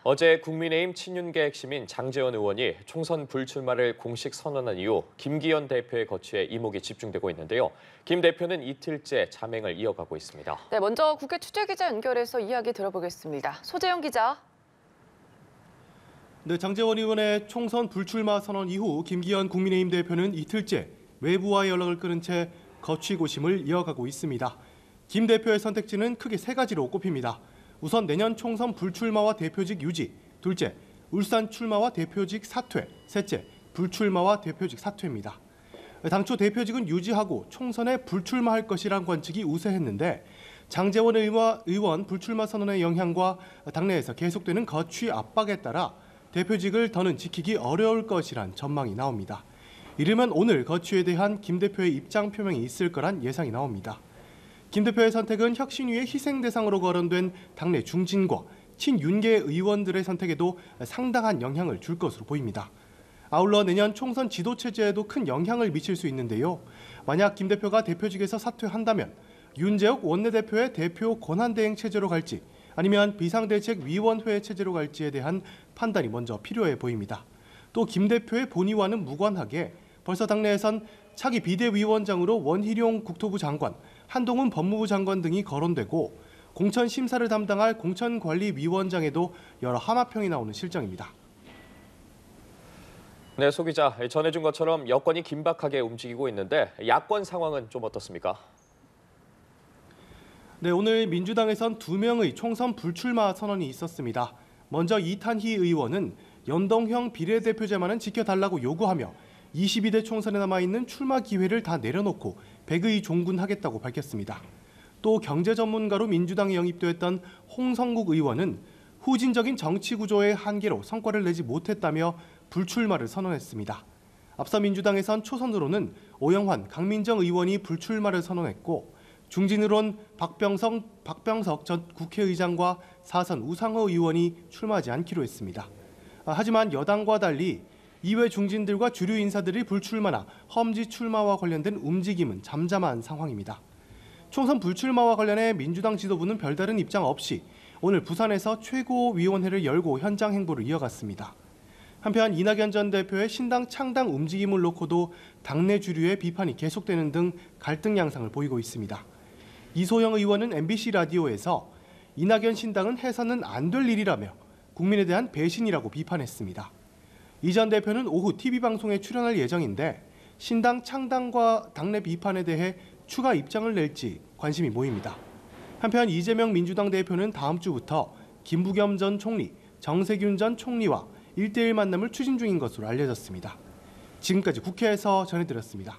어제 국민의힘 친윤계 핵심인 장제원 의원이 총선 불출마를 공식 선언한 이후 김기현 대표의 거취에 이목이 집중되고 있는데요. 김 대표는 이틀째 자맹을 이어가고 있습니다. 네, 먼저 국회 취재기자 연결해서 이야기 들어보겠습니다. 소재영 기자. 네, 장제원 의원의 총선 불출마 선언 이후 김기현 국민의힘 대표는 이틀째 외부와의 연락을 끊은 채 거취 고심을 이어가고 있습니다. 김 대표의 선택지는 크게 세 가지로 꼽힙니다. 우선 내년 총선 불출마와 대표직 유지, 둘째, 울산 출마와 대표직 사퇴, 셋째, 불출마와 대표직 사퇴입니다. 당초 대표직은 유지하고 총선에 불출마할 것이란 관측이 우세했는데 장제원 의원 불출마 선언의 영향과 당내에서 계속되는 거취 압박에 따라 대표직을 더는 지키기 어려울 것이란 전망이 나옵니다. 이르면 오늘 거취에 대한 김 대표의 입장 표명이 있을 거란 예상이 나옵니다. 김 대표의 선택은 혁신위의 희생 대상으로 거론된 당내 중진과 친윤계 의원들의 선택에도 상당한 영향을 줄 것으로 보입니다. 아울러 내년 총선 지도체제에도 큰 영향을 미칠 수 있는데요. 만약 김 대표가 대표직에서 사퇴한다면 윤재욱 원내대표의 대표 권한대행 체제로 갈지 아니면 비상대책위원회 체제로 갈지에 대한 판단이 먼저 필요해 보입니다. 또 김 대표의 본의와는 무관하게 벌써 당내에선 차기 비대위원장으로 원희룡 국토부 장관, 한동훈 법무부 장관 등이 거론되고 공천 심사를 담당할 공천관리위원장에도 여러 하마평이 나오는 실정입니다. 네, 소 기자, 전해준 것처럼 여권이 긴박하게 움직이고 있는데 야권 상황은 좀 어떻습니까? 네, 오늘 민주당에선 2명의 총선 불출마 선언이 있었습니다. 먼저 이탄희 의원은 연동형 비례대표제만은 지켜달라고 요구하며 22대 총선에 남아있는 출마 기회를 다 내려놓고 100의 종군하겠다고 밝혔습니다. 또 경제 전문가로 민주당에 영입되었던 홍성국 의원은 후진적인 정치 구조의 한계로 성과를 내지 못했다며 불출마를 선언했습니다. 앞서 민주당에선 초선으로는 오영환, 강민정 의원이 불출마를 선언했고 중진으론 박병석 전 국회의장과 사선 우상호 의원이 출마하지 않기로 했습니다. 하지만 여당과 달리 이외 중진들과 주류 인사들이 불출마나 험지 출마와 관련된 움직임은 잠잠한 상황입니다. 총선 불출마와 관련해 민주당 지도부는 별다른 입장 없이 오늘 부산에서 최고위원회를 열고 현장 행보를 이어갔습니다. 한편 이낙연 전 대표의 신당 창당 움직임을 놓고도 당내 주류의 비판이 계속되는 등 갈등 양상을 보이고 있습니다. 이소영 의원은 MBC 라디오에서 이낙연 신당은 해서는 안 될 일이라며 국민에 대한 배신이라고 비판했습니다. 이 전 대표는 오후 TV방송에 출연할 예정인데 신당 창당과 당내 비판에 대해 추가 입장을 낼지 관심이 모입니다. 한편 이재명 민주당 대표는 다음 주부터 김부겸 전 총리, 정세균 전 총리와 1대1 만남을 추진 중인 것으로 알려졌습니다. 지금까지 국회에서 전해드렸습니다.